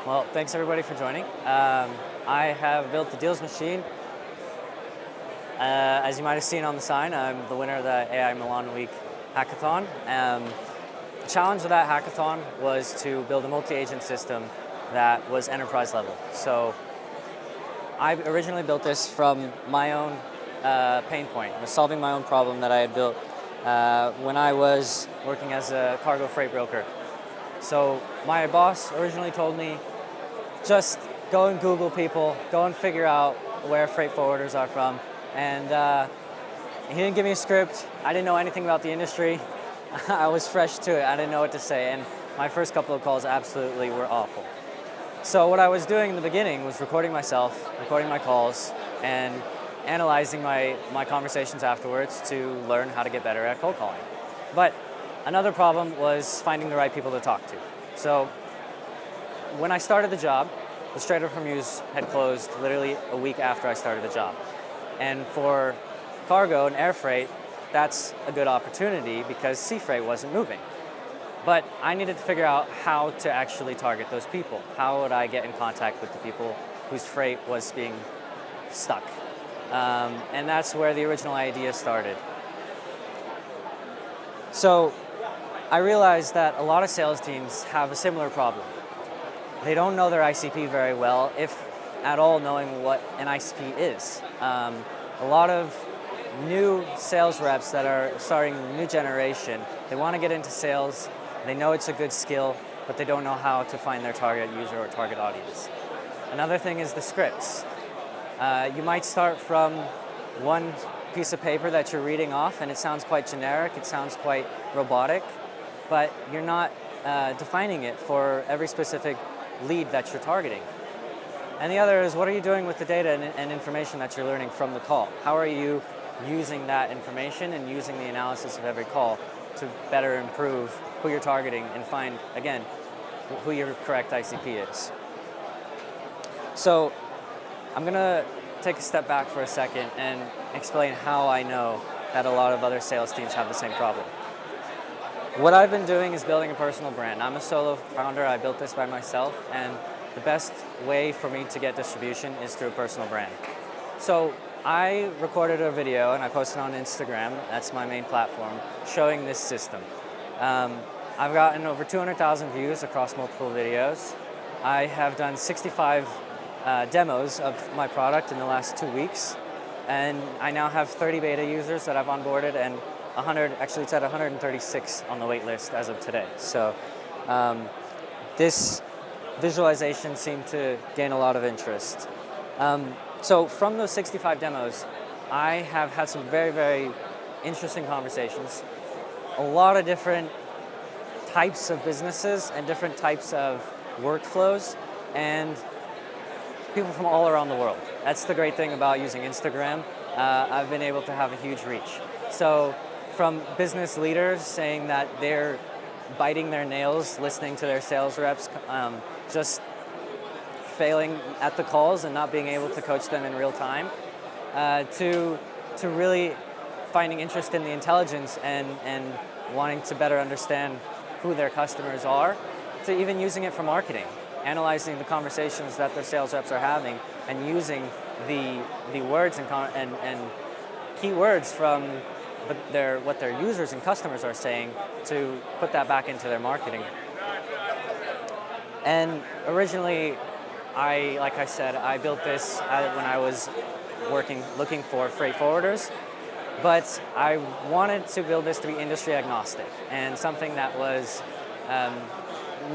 Well, thanks everybody for joining. I have built the Deals Machine. As you might have seen on the sign, I'm the winner of the AI Milan Week hackathon. The challenge of that hackathon was to build a multi-agent system that was enterprise level. So I originally built this from my own pain point. I was solving my own problem that I had built when I was working as a cargo freight broker. So my boss originally told me, just go and Google people, go and figure out where freight forwarders are from. And he didn't give me a script. I didn't know anything about the industry. I was fresh to it. I didn't know what to say. And my first couple of calls absolutely were awful. So what I was doing in the beginning was recording myself, recording my calls, and analyzing my conversations afterwards to learn how to get better at cold calling. But another problem was finding the right people to talk to. So when I started the job, the Strait of Hormuz had closed literally a week after I started the job. And for cargo and air freight, that's a good opportunity because sea freight wasn't moving. But I needed to figure out how to actually target those people. How would I get in contact with the people whose freight was being stuck? And that's where the original idea started. So I realized that a lot of sales teams have a similar problem. They don't know their ICP very well, if at all knowing what an ICP is. A lot of new sales reps that are starting the new generation, they want to get into sales, they know it's a good skill, but they don't know how to find their target user or target audience. Another thing is the scripts. You might start from one piece of paper that you're reading off and it sounds quite generic, it sounds quite robotic, but you're not defining it for every specific lead that you're targeting. And the other is, what are you doing with the data and information that you're learning from the call? How are you using that information and using the analysis of every call to better improve who you're targeting and find, again, who your correct ICP is? So I'm going to take a step back for a second and explain how I know that a lot of other sales teams have the same problem. What I've been doing is building a personal brand. I'm a solo founder. I built this by myself, and the best way for me to get distribution is through a personal brand. So I recorded a video and I posted on Instagram, that's my main platform, showing this system. I've gotten over 200,000 views across multiple videos. I have done 65 demos of my product in the last 2 weeks, and I now have 30 beta users that I've onboarded, and 100, actually it's at 136 on the wait list as of today. So this visualization seemed to gain a lot of interest. So from those 65 demos, I have had some very, very interesting conversations. A lot of different types of businesses and different types of workflows, and people from all around the world. That's the great thing about using Instagram. I've been able to have a huge reach. So from business leaders saying that they're biting their nails listening to their sales reps, just failing at the calls and not being able to coach them in real time, to really finding interest in the intelligence and wanting to better understand who their customers are, to even using it for marketing, analyzing the conversations that their sales reps are having and using the words and keywords from what their users and customers are saying to put that back into their marketing. And originally, like I said, I built this when I was looking for freight forwarders, but I wanted to build this to be industry agnostic and something that was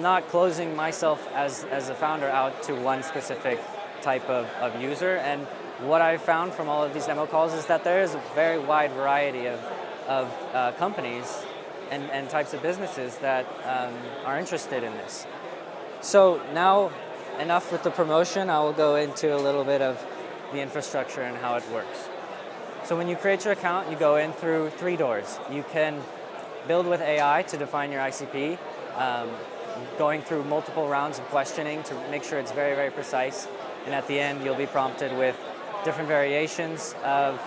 not closing myself as a founder out to one specific type of user. And what I found from all of these demo calls is that there is a very wide variety of companies and types of businesses that are interested in this. So now, enough with the promotion, I will go into a little bit of the infrastructure and how it works. So when you create your account, you go in through 3 doors. You can build with AI to define your ICP, going through multiple rounds of questioning to make sure it's very, very precise. And at the end, you'll be prompted with different variations of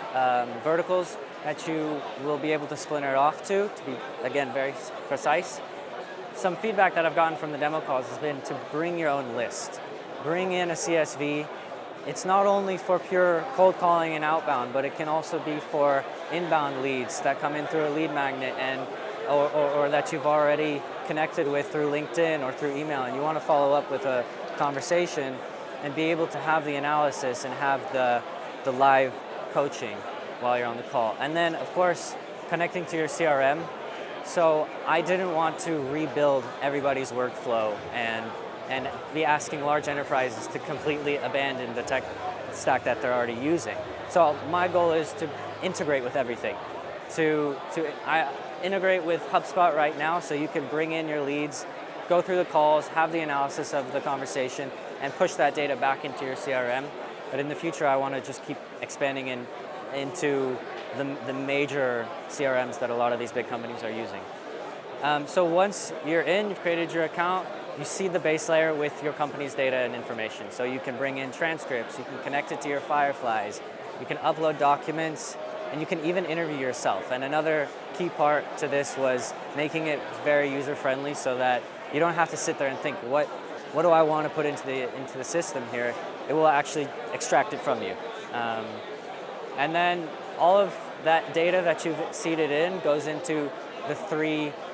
verticals that you will be able to splinter it off to be, again, very precise. some feedback that I've gotten from the demo calls has been to bring your own list. Bring in a CSV. It's not only for pure cold calling and outbound, but it can also be for inbound leads that come in through a lead magnet or that you've already connected with through LinkedIn or through email, and you want to follow up with a conversation and be able to have the analysis and have the live coaching while you're on the call. And then, of course, connecting to your CRM. So I didn't want to rebuild everybody's workflow and be asking large enterprises to completely abandon the tech stack that they're already using. So my goal is to integrate with everything. I integrate with HubSpot right now, so you can bring in your leads, go through the calls, have the analysis of the conversation, and push that data back into your CRM. But in the future, I want to just keep expanding into the major CRMs that a lot of these big companies are using. So once you're in, you've created your account, you see the base layer with your company's data and information. So you can bring in transcripts, you can connect it to your Fireflies, you can upload documents, and you can even interview yourself. And another key part to this was making it very user-friendly so that you don't have to sit there and think, what do I want to put into the system here? It will actually extract it from you. And then all of that data that you've seeded in goes into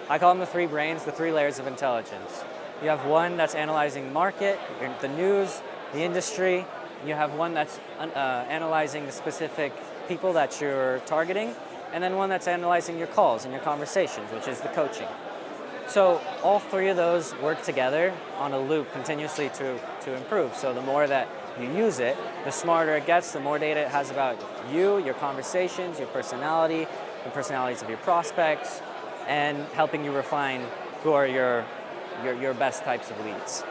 I call them the three brains, the three layers of intelligence. You have one that's analyzing market, the news, the industry. You have one that's analyzing the specific people that you're targeting, and then one that's analyzing your calls and your conversations, which is the coaching. So all three of those work together on a loop continuously to improve. So the more that you use it, the smarter it gets, the more data it has about you, your conversations, your personality, the personalities of your prospects, and helping you refine who are your best types of leads.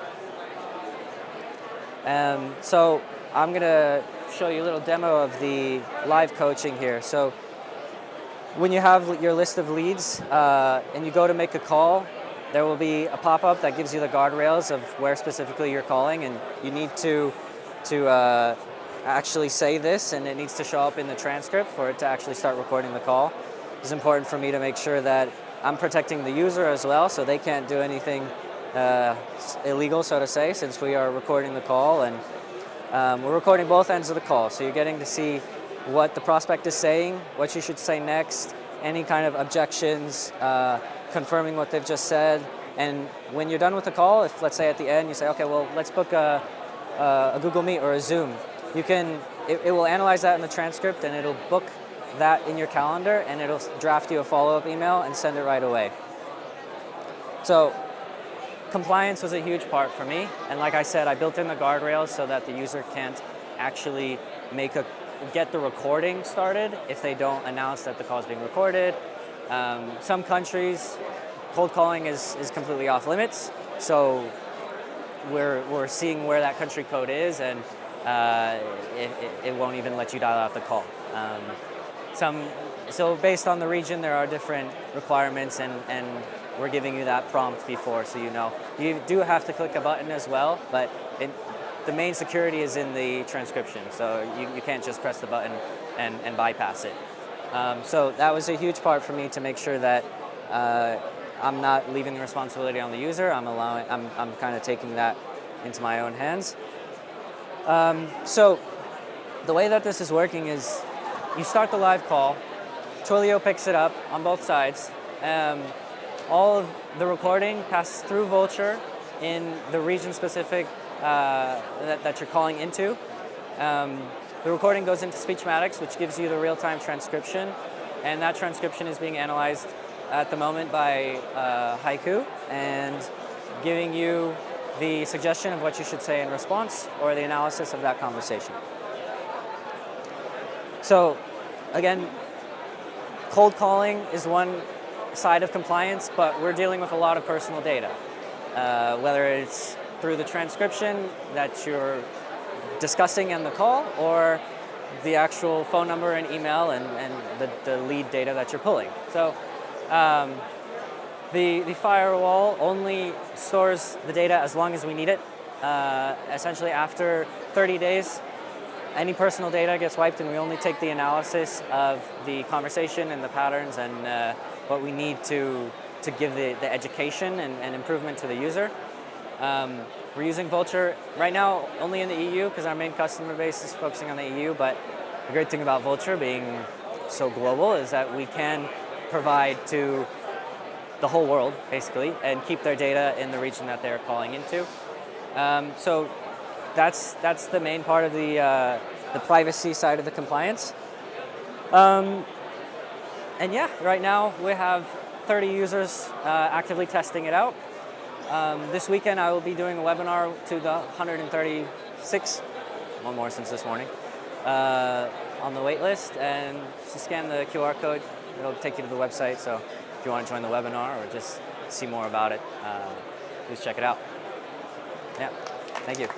So I'm going to show you a little demo of the live coaching here. So when you have your list of leads and you go to make a call, there will be a pop-up that gives you the guardrails of where specifically you're calling, and you need to actually say this, and it needs to show up in the transcript for it to actually start recording the call. It's important for me to make sure that I'm protecting the user as well, so they can't do anything illegal, so to say, since we are recording the call, and we're recording both ends of the call. So you're getting to see what the prospect is saying, what you should say next, any kind of objections, confirming what they've just said. And when you're done with the call, if let's say at the end you say, okay, well, let's book a Google Meet or a Zoom, it will analyze that in the transcript, and it'll book that in your calendar, and it'll draft you a follow-up email and send it right away. So compliance was a huge part for me, and like I said, I built in the guardrails so that the user can't actually get the recording started if they don't announce that the call is being recorded. Some countries, cold calling is completely off limits, so we're seeing where that country code is, and it won't even let you dial out the call. So based on the region, there are different requirements, and we're giving you that prompt before, so you know. You do have to click a button as well, but the main security is in the transcription, so you can't just press the button and bypass it. So that was a huge part for me to make sure that I'm not leaving the responsibility on the user. I'm kind of taking that into my own hands. So the way that this is working is you start the live call, Twilio picks it up on both sides. All of the recording passes through Vultr in the region-specific that you're calling into. The recording goes into Speechmatics, which gives you the real-time transcription, and that transcription is being analyzed at the moment by Haiku, and giving you the suggestion of what you should say in response or the analysis of that conversation. So, again, cold calling is one side of compliance, but we're dealing with a lot of personal data, whether it's through the transcription that you're discussing in the call, or the actual phone number and email and the lead data that you're pulling. So the firewall only stores the data as long as we need it. Essentially, after 30 days, any personal data gets wiped, and we only take the analysis of the conversation and the patterns and what we need to to give the education and improvement to the user. We're using Vultr right now only in the EU because our main customer base is focusing on the EU, but the great thing about Vultr being so global is that we can provide to the whole world, basically, and keep their data in the region that they're calling into. So that's the main part of the privacy side of the compliance. And yeah, right now we have 30 users actively testing it out. This weekend I will be doing a webinar to the 136, one more since this morning, on the wait list, and just scan the QR code. It'll take you to the website, so if you want to join the webinar or just see more about it, please check it out. Yeah, thank you.